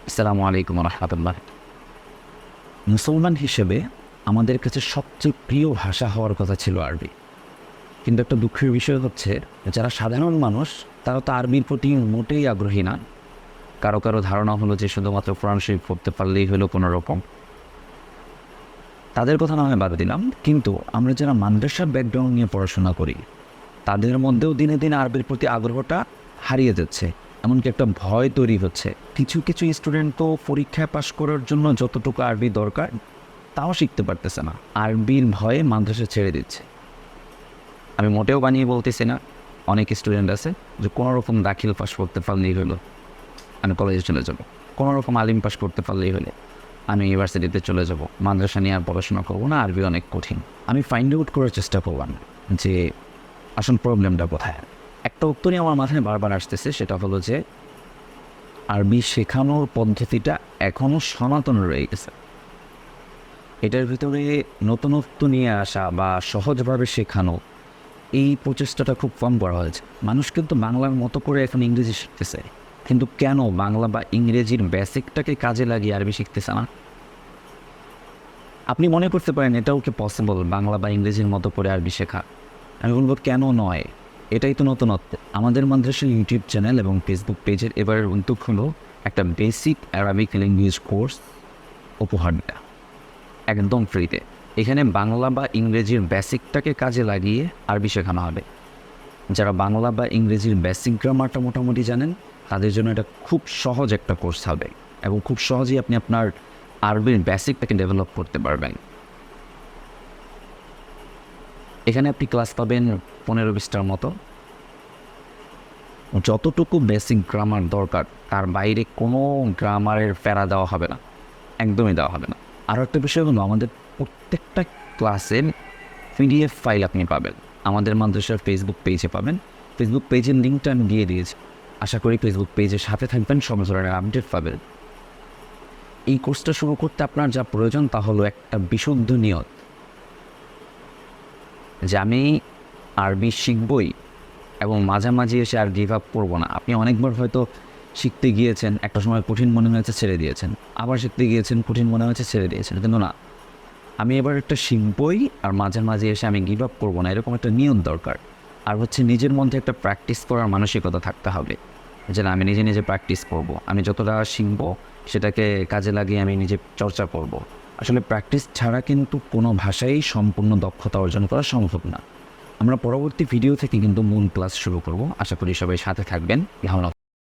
আসসালামু আলাইকুম রহমতুল্লাহ। মুসলমান হিসেবে আমাদের কাছে সবচেয়ে প্রিয় ভাষা হওয়ার কথা ছিল আরবি, কিন্তু একটা দুঃখের বিষয় হচ্ছে যারা সাধারণ মানুষ তারা তো আরবির প্রতি মোটেই আগ্রহী না। কারো কারো ধারণা হলো যে শুধুমাত্র কোরআন শরীফ পড়তে পারলেই হলো কোনো রকম। তাদের কথা না হয় বাদ দিলাম, কিন্তু আমরা যারা মাদ্রাসা ব্যাকগ্রাউন্ড নিয়ে পড়াশোনা করি তাদের মধ্যেও দিনে দিনে আরবির প্রতি আগ্রহটা হারিয়ে যাচ্ছে। এমনকি একটা ভয় তৈরি হচ্ছে। কিছু কিছু স্টুডেন্ট তো পরীক্ষায় পাশ করার জন্য যতটুকু আরবি দরকার তাও শিখতে পারতেছে না, আরবির ভয়ে মাদ্রাসা ছেড়ে দিচ্ছে। আমি মোটেও বানিয়ে বলতেছি না, অনেক স্টুডেন্ট আছে যে কোনো রকম দাখিল পাশ করতে পারলেই হলো আমি কলেজে চলে যাব, কোনো রকম আলিম পাশ করতে পারলেই হলে আমি ইউনিভার্সিটিতে চলে যাব, মাদ্রাসা নিয়ে আর পড়াশোনা করবো না, আরবি অনেক কঠিন। আমি ফাইন্ড আউট করার চেষ্টা করলাম যে আসল প্রবলেমটা কোথায়। একটা উত্তরই আমার মাথায় বারবার আসতেছে, সেটা হলো যে আরবি শেখানোর পদ্ধতিটা এখনও সনাতন রয়ে গেছে। এটার ভিতরে নতুনত্ব নিয়ে আসা বা সহজভাবে শেখানো, এই প্রচেষ্টাটা খুব কম করা হয়েছে। মানুষ কিন্তু বাংলার মতো করে এখন ইংরেজি শিখতেছে, কিন্তু কেন বাংলা বা ইংরেজির বেসিকটাকে কাজে লাগিয়ে আরবি শিখতেছে না? আপনি মনে করতে পারেন এটাও কি পসিবল বাংলা বা ইংরেজির মতো করে আরবি শেখা? আমি বলবো কেন নয়, এটাই তো নতুনত্ব। আমাদের মাদ্রাসার ইউটিউব চ্যানেল এবং ফেসবুক পেজের এবারের উদ্যোগ হলো একটা বেসিক অ্যারাবিক ল্যাঙ্গুয়েজ কোর্স উপহার দেওয়া, একদম ফ্রিতে। এখানে বাংলা বা ইংরেজির বেসিকটাকে কাজে লাগিয়ে আরবি শেখানো হবে। যারা বাংলা বা ইংরেজির বেসিক গ্রামারটা মোটামুটি জানেন তাদের জন্য এটা খুব সহজ একটা কোর্স হবে, এবং খুব সহজেই আপনি আপনার আরবির বেসিকটাকে ডেভেলপ করতে পারবেন। এখানে আপনি ক্লাস পাবেন 15-20টার মতো। যতটুকু বেসিক গ্রামার দরকার তার বাইরে কোনো গ্রামারের প্যারা দেওয়া হবে না, একদমই দেওয়া হবে না। আরও একটা বিষয় হলো আমাদের প্রত্যেকটা ক্লাসের পিডিএফ ফাইল আপনি পাবেন আমাদের মাদ্রাসার ফেসবুক পেজে পাবেন। ফেসবুক পেজের লিঙ্কটা আমি দিয়ে দিয়েছি, আশা করি ফেসবুক পেজের সাথে থাকবেন, সব ধরনের আপডেট পাবেন। এই কোর্সটা শুরু করতে আপনার যা প্রয়োজন তা হলো একটা বিশুদ্ধ নিয়ত যে আমি আরবি শিখবই এবং মাঝামাঝি এসে আর গিভ আপ করবো না। আপনি অনেকবার হয়তো শিখতে গিয়েছেন, একটা সময় কঠিন মনে হয়েছে ছেড়ে দিয়েছেন, আবার শিখতে গিয়েছেন কঠিন মনে হয়েছে ছেড়ে দিয়েছেন, কিন্তু না, আমি এবার একটা শিখবই আর মাঝে মাঝে এসে আমি গিভ আপ করবো না, এরকম একটা নিয়ম দরকার। আর হচ্ছে নিজের মধ্যে একটা প্র্যাকটিস করার মানসিকতা থাকতে হবে যে না, আমি নিজে নিজে প্র্যাকটিস করব, আমি যতটা শিখবো সেটাকে কাজে লাগিয়ে আমি নিজে চর্চা করব। আসলে প্র্যাকটিস ছাড়া কিন্তু কোনো ভাষাই সম্পূর্ণ দক্ষতা অর্জন করা সম্ভব না। আমরা পরবর্তী ভিডিও থেকে কিন্তু মূল ক্লাস শুরু করব, আশা করি সবাই সাথে থাকবেন। ধন্যবাদ।